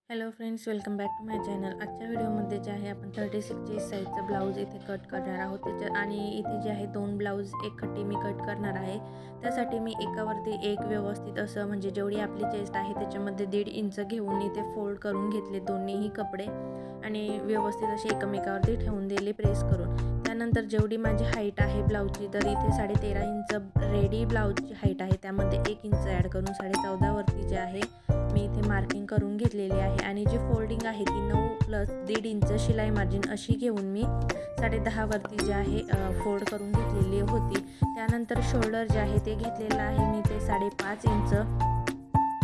Hello friends, welcome back to my channel. आजच्या व्हिडिओमध्ये जे आहे आपण 36 साईजचं ब्लाऊज इथे कट करणार आहोत. आणि इथे जे आहे 2 ब्लाऊज एक खट्टी मी कट करणार आहे. त्यासाठी मी एकावरती एक व्यवस्थित असं म्हणजे जेवढी आपली चेस्ट आहे त्याच्यामध्ये 1.5 इंच घेऊन इथे फोल्ड करून घेतले दोन्हीही कपडे आणि व्यवस्थित असे एकमेकावरती ठेवून दिले प्रेस करून. त्यानंतर जेवढी माझी हाईट आहे ब्लाऊजची, तर इथे 13.5 इंच रेडी ब्लाऊजची हाईट आहे, त्यामध्ये 1 इंच ॲड करून 14.5 वरती जे आहे मी इथे मार्किंग करून घेतलेली आहे. आणि जी फोल्डिंग आहे ती 9 + 1.5 इंच शिलाई मार्जिन अशी घेऊन मी 10.5 वरती जे आहे फोल्ड करून घेतलेली होती. त्यानंतर शोल्डर जे आहे ते घेतलेलं आहे मी ते 5.5 इंच.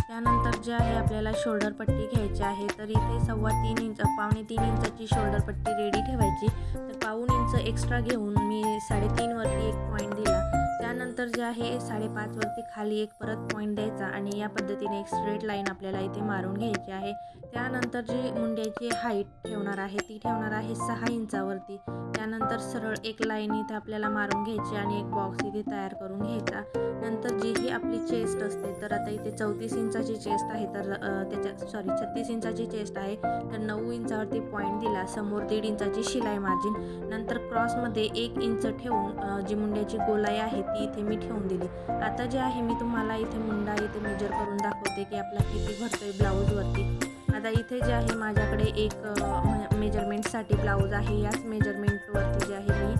त्यानंतर जे आहे आपल्याला शोल्डर पट्टी घ्यायची आहे, तर इथे 3.25 इंच पावणे 3 इंचाची शोल्डर पट्टी रेडी ठेवायची. तर पाऊण इंच एक्स्ट्रा घेऊन मी 3.5 वरती एक पॉईंट दिला. त्यानंतर जे आहे 5.5 वरती खाली एक परत पॉईंट द्यायचा आणि या पद्धतीने एक स्ट्रेट लाईन आपल्याला इथे मारून घ्यायची आहे. त्यानंतर जी मुंड्याची हाईट ठेवणार आहे ती ठेवणार आहे 6 इंचावरती. त्यानंतर सरळ एक लाईन इथे आपल्याला मारून घ्यायची आणि एक बॉक्स इथे तयार करून घ्यायचा. नंतर जी ही आपली चेस्ट असते, तर आता इथे 34 इंचाची चेस्ट आहे, तर 36 इंचाची चेस्ट आहे, तर 9 इंचावरती पॉईंट दिला. समोर 1.5 इंचाची शिलाई मार्जिन. नंतर क्रॉसमध्ये 1 इंच ठेवून जी मुंड्याची गोलाई आहे ती इथे मी ठेवून दिली. आता जे आहे मी तुम्हाला इथे मुंडा इथे मेजर करून दाखवते की आपला किती भरतोय ब्लाऊजवरती. आता इथे जे आहे माझ्याकडे एक मेजरमेंटसाठी ब्लाऊज आहे. याच मेजरमेंटवरती जे आहे मी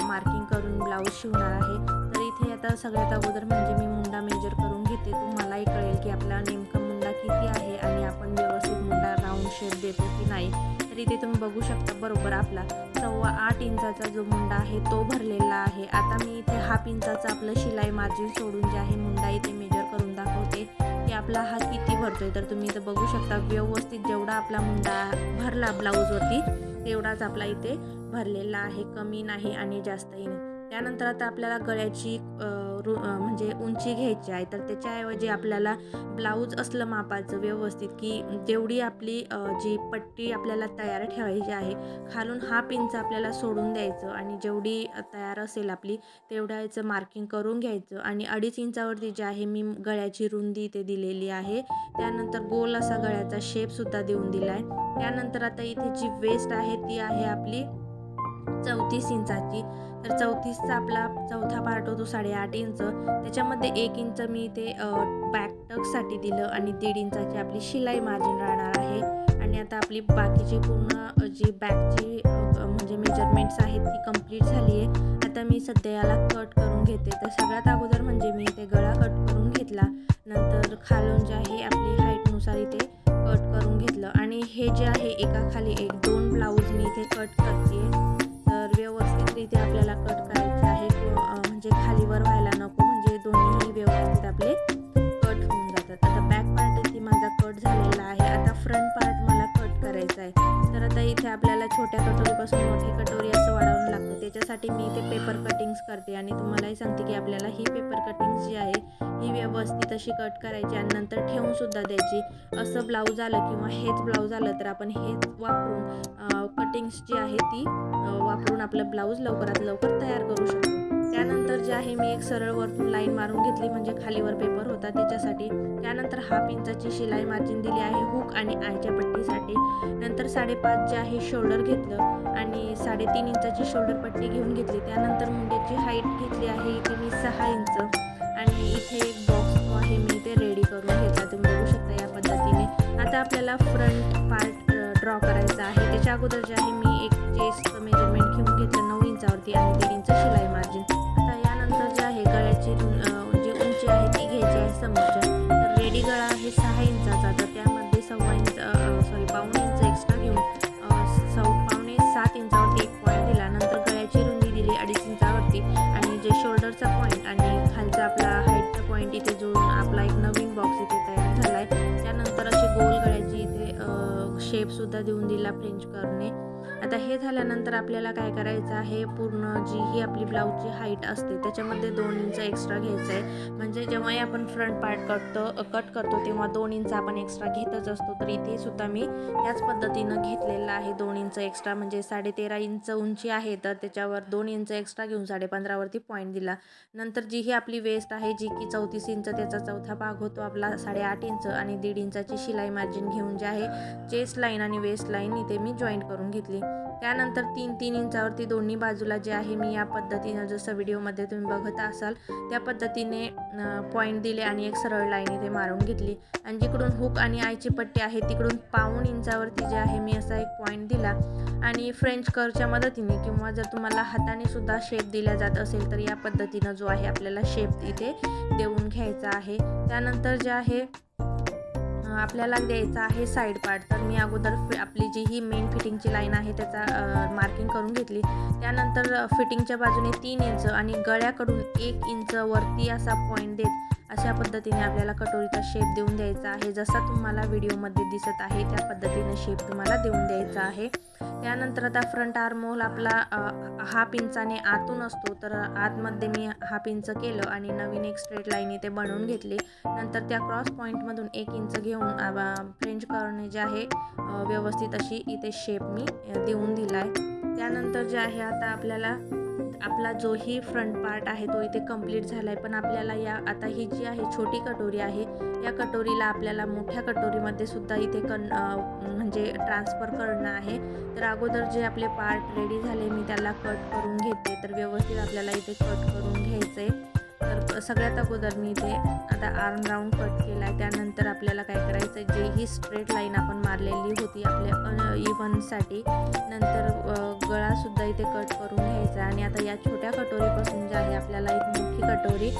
मार्किंग करून ब्लाऊज शिवणार आहे. तर इथे आता सगळ्यात अगोदर म्हणजे मी मुंडा मेजर करून घेते. तुम्हालाही कळेल की आपला नेमका मुंडा किती आहे आणि आपण व्यवस्थित मुंडा राऊंड शेप देतो की नाही. तर इथे तुम्ही बघू शकता बरोबर आपला 8.25 इंचाचा जो मुंडा आहे तो भरलेला आहे. आता मी इथे 1/2 इंचाचा आपलं शिलाई मार्जिन सोडून जे आहे मुंडा इथे मेजर करून दाखवते की आपला हा किती भरतोय. तर तुम्ही इथं बघू शकता व्यवस्थित जेवढा आपला मुंडा भरला ब्लाऊजवरती तेवढाच आपला इथे भरलेला आहे, कमी नाही आणि जास्तही नाही. त्यानंतर आता आपल्याला गळ्याची म्हणजे उंची घ्यायची आहे. तर त्याच्याऐवजी आपल्याला ब्लाऊज असलं मापाचं व्यवस्थित की जेवढी आपली जी पट्टी आपल्याला तयार ठेवायची आहे, खालून 1/2 इंच आपल्याला सोडून द्यायचं आणि जेवढी तयार असेल आपली तेवढ्याचं मार्किंग करून घ्यायचं. आणि 2.5 इंचावरती जे आहे मी गळ्याची रुंदी इथे दिलेली आहे. त्यानंतर गोल असा गळ्याचा शेपसुद्धा देऊन दिला आहे. त्यानंतर आता इथे जी वेस्ट आहे ती आहे आपली 34 इंचाची. तर 34चा आपला चौथा पार्ट होतो 8.5 इंच. त्याच्यामध्ये 1 इंच मी इथे बॅक टक्ससाठी दिलं आणि 1.5 इंचाची आपली शिलाई मार्जिन राहणार आहे. आणि आता आपली बाकीची पूर्ण जी बॅकची म्हणजे मेजरमेंट्स आहेत ती कंप्लीट झाली आहे. आता मी सध्या याला कट करून घेते. तर सगळ्यात अगोदर म्हणजे मी इथे गळा कट करून घेतला. नंतर खालून जे आहे आपली हाईटनुसार इथे कट करून घेतलं. आणि हे जे आहे एकाखाली एक 2 ब्लाऊज मी इथे कट करते. तर व्यवस्थितरित्या आपल्याला कट करायचे आहे, म्हणजे खालीवर व्हायला नको, म्हणजे दोन्हीही व्यवस्थित आपले कट होऊन जातात. आता बॅक पार्ट इथे माझा कट झालेला आहे. आता फ्रंट पार्ट मला कट करायचा आहे. तर आता इथे आपल्याला छोट्या कटोरीपासून मोठी कटोरी असं वाढवून लागतं. त्याच्यासाठी मी इथे पेपर कटिंग्स करते आणि तुम्हालाही सांगते की आपल्याला ही पेपर कटिंग्स जी आहे ही व्यवस्थित अशी कट करायची आणि नंतर ठेवूनसुद्धा द्यायची. असं ब्लाऊज आलं किंवा हेच ब्लाऊज आलं तर आपण हेच वापरून कटिंग्स जी आहे ती वापरून आपलं ब्लाऊज लवकरात लवकर तयार करू शकतो. त्यानंतर जे आहे मी एक सरळ वरतून लाईन मारून घेतली, म्हणजे खालीवर पेपर होता त्याच्यासाठी. त्यानंतर 1/2 इंचाची शिलाई मार्जिन दिली आहे हुक आणि आयच्या पट्टीसाठी. नंतर 5.5 जे आहे शोल्डर घेतलं आणि 3.5 इंचाची शोल्डर पट्टी घेऊन घेतली. त्यानंतर मुंड्याची हाईट घेतली आहे इथे मी 6 इंच. आणि इथे एक बॉक्स जो आहे मी इथे रेडी करून घेतला. तुम्ही बघू शकता या पद्धतीने. आता आपल्याला फ्रंट पार्ट ड्रॉ करायचा आहे. त्याच्या अगोदर जे आहे मी एक चेस्टचं मेजरमेंट घेऊन घेतलं 9 इंचावरती आणि 1.5 इंच शिलाई मार्जिन. आता यानंतर जे आहे गळ्याची जी उंची आहे ती घ्यायची आहे समोरच्या. तर रेडी गळा आहे 6 इंचाचा, तर त्यामध्ये पाऊण इंच एक्स्ट्रा घेऊन पावणे 7 इंचावरती एक पॉईंट दिला. नंतर गळ्याची रुंदी दिली 2.5 इंचावरती आणि जे शोल्डरचा पॉईंट आणि खालचा आपला हाईटचा पॉईंट इथे जोडून आपला एक नवीन बॉक्स इथे तयार झाला आहे. त्यानंतर अशी गोल गळ्याची इथे शेपसुद्धा देऊन दिला फ्रेंच कर्वने. आता हे झाल्यानंतर आपल्याला काय करायचं आहे, पूर्ण जी ही आपली ब्लाऊजची हाईट असते त्याच्यामध्ये 2 इंच एक्स्ट्रा घ्यायचं आहे. म्हणजे जेव्हाही आपण फ्रंट पार्ट कट करतो तेव्हा 2 इंच आपण एक्स्ट्रा घेतच असतो. तर इथे सुद्धा मी याच पद्धतीनं घेतलेलं आहे 2 इंच एक्स्ट्रा, म्हणजे 13.5 इंच उंची आहे तर त्याच्यावर 2 इंच एक्स्ट्रा घेऊन 15.5 वरती पॉईंट दिला. नंतर जी ही आपली वेस्ट आहे जी की 34 इंच, त्याचा चौथा भाग होतो आपला 8.5 इंच आणि 1.5 इंचाची शिलाई मार्जिन घेऊन जे आहे चेस्ट लाईन आणि वेस्ट लाईन इथे मी जॉईंट करून घेतली. त्यानंतर 3-3 इंचावरती दोन्ही बाजूला जे आहे मी या पद्धतीनं, जसं व्हिडिओमध्ये तुम्ही बघत असाल त्या पद्धतीने पॉईंट दिले आणि एक सरळ लाईन इथे मारून घेतली. आणि जिकडून हुक आणि आयची पट्टी आहे तिकडून 1.5 इंचावरती जे आहे मी असा एक पॉईंट दिला. आणि फ्रेंच कर्वच्या मदतीने किंवा जर तुम्हाला हाताने सुद्धा शेप दिला जात असेल तर या पद्धतीनं जो आहे आपल्याला शेप इथे देऊन घ्यायचा आहे. त्यानंतर जे आहे आपल्याला द्यायचा आहे साईड पार्ट. तर मी अगोदर आपली जी ही मेन फिटिंगची लाईन आहे त्याचा मार्किंग करून घेतली. त्यानंतर फिटिंगच्या बाजूने 3 इंच आणि गळ्याकडून 1 इंच वरती असा पॉईंट देत अशा पद्धतीने आपल्याला कटोरीचा शेप देऊन द्यायचा आहे. जसा तुम्हाला व्हिडिओमध्ये दिसत आहे त्या पद्धतीने शेप तुम्हाला देऊन द्यायचा आहे. त्यानंतर आता फ्रंट आर्म होल आपला 1/2 इंचाने आतून असतो, तर आतमध्ये मी 1/2 इंच केलं आणि नवीन एक स्ट्रेट लाईन इथे बनवून घेतली. नंतर त्या क्रॉस पॉईंटमधून 1 इंच घेऊन फ्रेंच कर्वने जे आहे व्यवस्थित अशी इथे शेप मी देऊन दिला आहे. त्यानंतर जे आहे आता आपल्याला आपला जो ही फ्रंट पार्ट आहे तो इथे कंप्लीट झाला आहे. पण आपल्याला आता ही जी आहे छोटी कटोरी आहे या कटोरीला आपल्याला मोठ्या कटोरीमध्ये सुद्धा इथे म्हणजे ट्रान्सफर करणं आहे. तर अगोदर जे आपले पार्ट रेडी झाले मी त्याला कट करून घेते. तर व्यवस्थित आपल्याला इथे कट करून घ्यायचं आहे. तर सगळ्यात अगोदर मी इथे आता आर्म राऊंड कट केला आहे. त्यानंतर आपल्याला काय करायचं आहे, जे ही स्ट्रेट लाईन आपण मारलेली होती आपल्या इव्हनसाठी, नंतर गळासुद्धा इथे कट करून घ्यायचा. आणि आता या छोट्या कटोरीपासून जे आहे आपल्याला एक मोठी कटोरी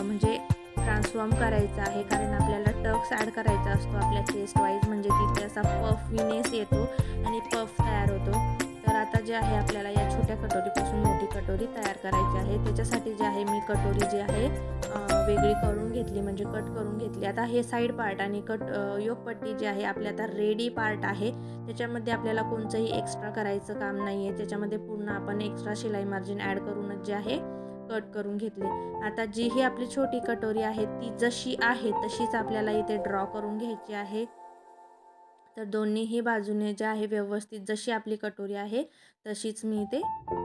म्हणजे ट्रान्सफॉर्म करायचं आहे. कारण आपल्याला टक्स ॲड करायचा असतो आपल्या चेस्ट वाईज, म्हणजे तिथे असा पफीनेस येतो आणि पफ तयार होतो. तर आता जे आहे आपल्याला या छोट्या कटोरीपासून मोठी कटोरी तयार करायची आहे. त्याच्यासाठी जे आहे मी कटोरी जी आहे वेगळी करून घेतली, म्हणजे कट करून घेतली. आता हे साईड पार्ट आणि योकपट्टी जी आहे आपल्या आता रेडी पार्ट आहे. त्याच्यामध्ये आपल्याला कोणतंही एक्स्ट्रा करायचं काम नाही आहे. त्याच्यामध्ये पूर्ण आपण एक्स्ट्रा शिलाई मार्जिन ॲड करूनच जे आहे कट करून घेतले. आता जी ही आपली छोटी कटोरी आहे ती जशी आहे तशीच आपल्याला इथे ड्रॉ करून घ्यायची आहे. तर दोन्हीही बाजूने जे आहे व्यवस्थित जशी आपली कटोरी आहे तशीच मी इथे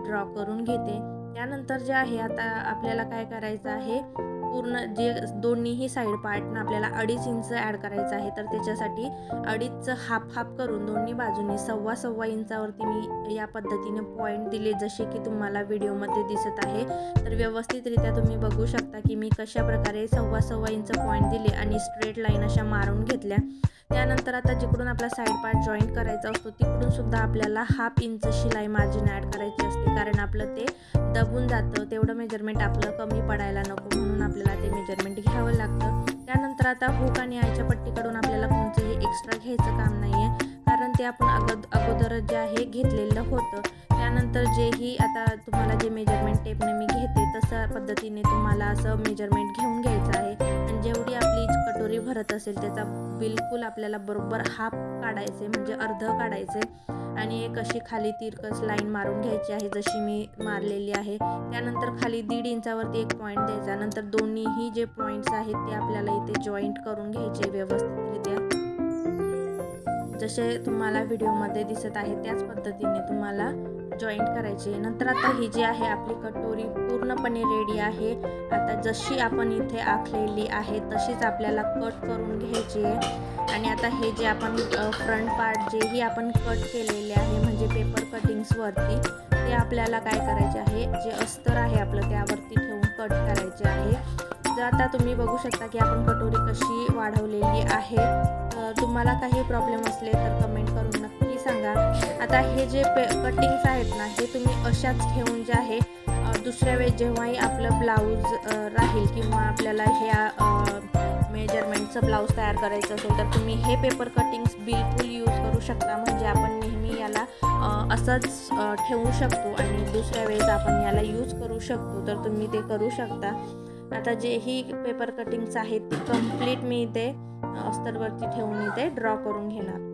ड्रॉ करून घेते. त्यानंतर जे आहे आता आपल्याला काय करायचं आहे, पूर्ण जे दोन्हीही साईड पार्टनं आपल्याला 2.5 इंच ॲड करायचं आहे. तर त्याच्यासाठी 2.5चं हाफ करून दोन्ही बाजूने 1.25 इंचावरती मी या पद्धतीने पॉईंट दिले, जसे की तुम्हाला व्हिडिओमध्ये दिसत आहे. तर व्यवस्थितरित्या तुम्ही बघू शकता की मी कशा प्रकारे 1.25 इंच पॉईंट दिले आणि स्ट्रेट लाईन अशा मारून घेतल्या. त्यानंतर आता जिकडून आपला साईड पार्ट जॉईंट करायचा असतो तिकडून सुद्धा आपल्याला 1/2 इंच शिलाई मार्जिन ॲड करायची असते. कारण आपलं ते दबून जातं, तेवढं मेजरमेंट आपलं कमी पडायला नको म्हणून आपल्याला ते मेजरमेंट घ्यावं लागतं. त्यानंतर आता हुक आणि आयच्या पट्टीकडून आपल्याला कोणतंही एक्स्ट्रा घ्यायचं काम नाही आहे, कारण ते आपण अगोदर जे आहे घेतलेलं होतं. त्यानंतर जेही आता तुम्हाला जे मेजरमेंट टेपने मी घेते तशा पद्धतीने तुम्हाला असं मेजरमेंट घेऊन घ्यायचं आहे. आणि जेवढी आपली कटोरी भरत असेल त्याचा बिलकुल आपल्याला बरोबर हाफ काढायचे, म्हणजे अर्ध काढायचे. आणि एक अशी खाली तिरकस लाईन मारून घ्यायची आहे जशी मी मारलेली आहे. त्यानंतर खाली 1.5 इंचावरती एक पॉईंट द्यायचा. नंतर दोन्हीही जे पॉईंट्स आहेत ते आपल्याला इथे जॉईंट करून घ्यायचे व्यवस्थितरित्या, जसे तुम्हाला व्हिडिओमध्ये दिसत आहे त्याच पद्धतीने तुम्हाला जॉईंट करायचे. नंतर आता ही जी आहे आपली कटोरी पूर्णपणे रेडी आहे. आता जशी आपण इथे आखलेली आहे तशीच आपल्याला कट करून घ्यायची आहे. आणि आता हे जे आपण फ्रंट पार्ट जेही आपण कट केलेले आहे म्हणजे पेपर कटिंग्सवरती, ते आपल्याला काय करायचे आहे, जे अस्तर आहे आपलं त्यावरती ठेवून कट करायचे आहे. जर आता तुम्ही बघू शकता की आपण कटोरी कशी वाढवलेली आहे. तुम्हाला काही प्रॉब्लेम असले तर कमेंट करून नक्की सांगा. आता हे जे कटिंग्स आहेत ना हे तुम्ही अशाच ठेवून जे आहे दुसऱ्या वेळेस जेव्हाही आपलं ब्लाऊज राहील किंवा आपल्याला ह्या मेजरमेंटचं ब्लाऊज तयार करायचं असेल तर तुम्ही हे पेपर कटिंग्स बिलकुल यूज करू शकता. म्हणजे आपण नेहमी याला असंच ठेवू शकतो आणि दुसऱ्या वेळेस आपण याला यूज करू शकतो. तर तुम्ही ते करू शकता. आता जे ही पेपर कटिंग्स आहेत ती कंप्लीट मी इथे अस्तरवरती ठेवून इथे ड्रॉ करून घेणार.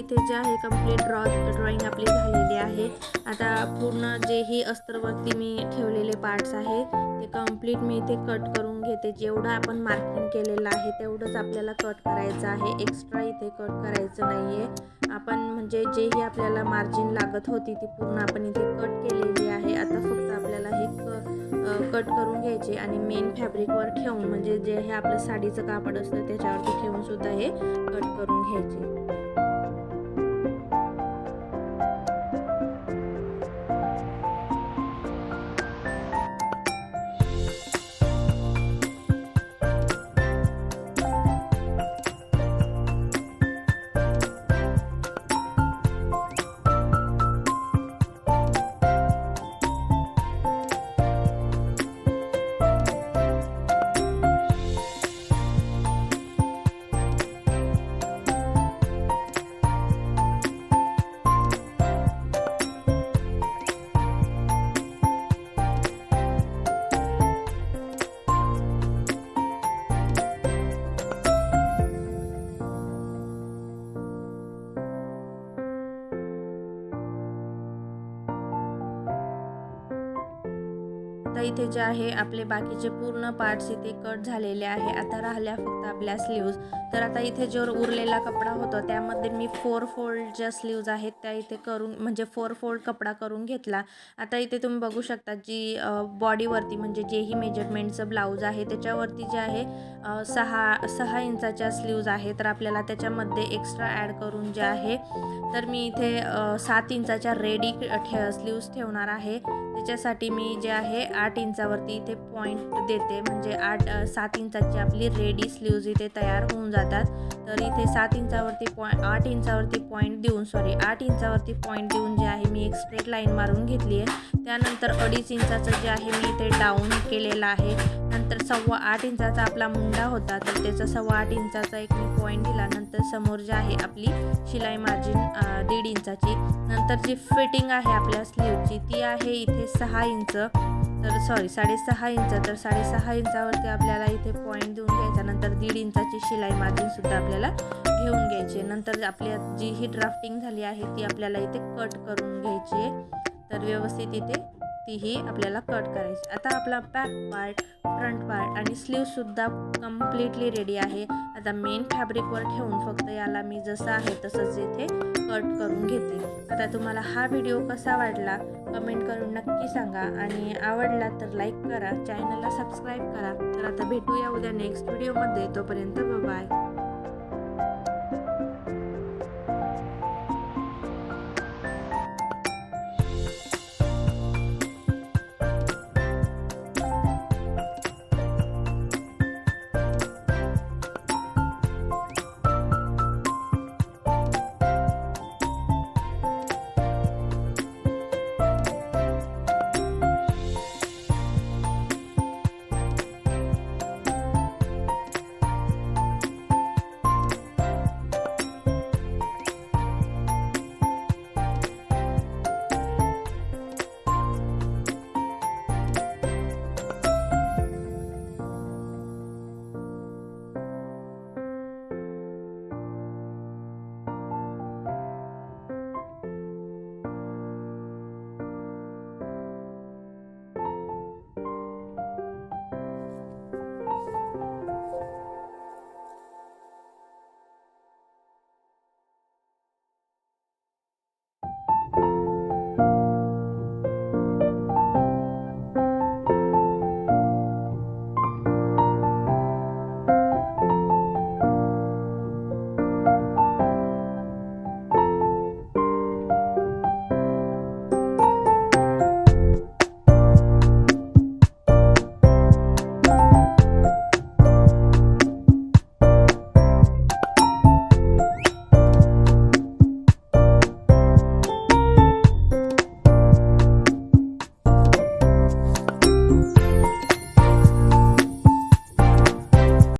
इथे जे आहे कंप्लीट ड्रॉइंग आपली झालेली आहे। आता पूर्ण जे ही अस्तरवरती मी ठेवलेले पार्ट्स आहे ते कंप्लीट मी इथे कट करून घेते। जेवढं आपण मार्किंग केलेलं आहे तेवढंच आपल्याला कट करायचं आहे, एक्स्ट्रा इथे कट करायचं नाही आहे। आपण म्हणजे जेही आपल्याला मार्जिन लागत होती ती पूर्ण आपण इथे कट केलेली आहे। आता फक्त आपल्याला हे कट करून घ्यायचे आणि मेन फॅब्रिकवर ठेवून म्हणजे जे हे आपलं साडीचं कापड असतं त्याच्यावरती ठेवून सुद्धा हे कट करून घ्यायचे। आता इथे जे आहे आपले बाकीचे पूर्ण पार्ट्स इथे कट झालेले आहे। आता राहिल्या फक्त आपल्या स्लीव्ज। तर आता इथे जो उरलेला कपडा होता त्यामध्ये मी 4 फोल्ड ज्या स्लीव्ज आहेत त्या इथे करून म्हणजे 4 फोल्ड कपडा करून घेतला। आता इथे तुम्ही बघू शकता जी बॉडीवरती म्हणजे जेही मेजरमेंटचं ब्लाऊज आहे त्याच्यावरती जे आहे 6 इंचाच्या स्लीव्ज आहे। तर आपल्याला त्याच्यामध्ये एक्स्ट्रा ॲड करून जे आहे तर मी इथे 7 इंचाच्या रेडी स्लीव्ज ठेवणार आहे। त्याच्यासाठी मी जे आहे 8 इंचावरती इथे पॉईंट देते म्हणजे 7 इंचाची आपली रेडी स्लीव्ज इथे तयार होऊन जातात। तर इथे 8 इंचावरती पॉईंट देऊन जे आहे मी एक स्ट्रेट लाईन मारून घेतली आहे। त्यानंतर 2.5 इंचाचं जे आहे मी इथे डाऊन केलेलं आहे। नंतर 8.25 इंचाचा आपला मुंडा होता तर त्याचा 8.25 इंचाचा एक मी पॉईंट दिला। नंतर समोर जे आहे आपली शिलाई मार्जिन 1.5 इंचाची। नंतर जी फिटिंग आहे आपल्या स्लीवची ती आहे इथे 6 इंच तर 6.5 इंच। तर 6.5 इंचावरती आपल्याला इथे पॉईंट देऊन घ्यायचा। नंतर 1.5 इंचाची शिलाई मार्जिन सुद्धा आपल्याला घेऊन घ्यायची। नंतर आपल्या जी ही ड्राफ्टिंग झाली आहे ती आपल्याला इथे कट करून घ्यायची आहे। तर व्यवस्थित इथे तीही आपल्याला कट करायची। आता आपला बॅक पार्ट, फ्रंट पार्ट आणि स्लीवसुद्धा कम्प्लिटली रेडी आहे। आता मेन फॅब्रिकवर ठेवून फक्त याला मी जसं आहे तसंच इथे कट करून घेते। आता तुम्हाला हा व्हिडिओ कसा वाटला कमेंट करून नक्की सांगा आणि आवडला तर लाईक करा, चॅनलला सबस्क्राईब करा। तर आता भेटूया उद्या नेक्स्ट व्हिडिओमध्ये। तोपर्यंत बाय।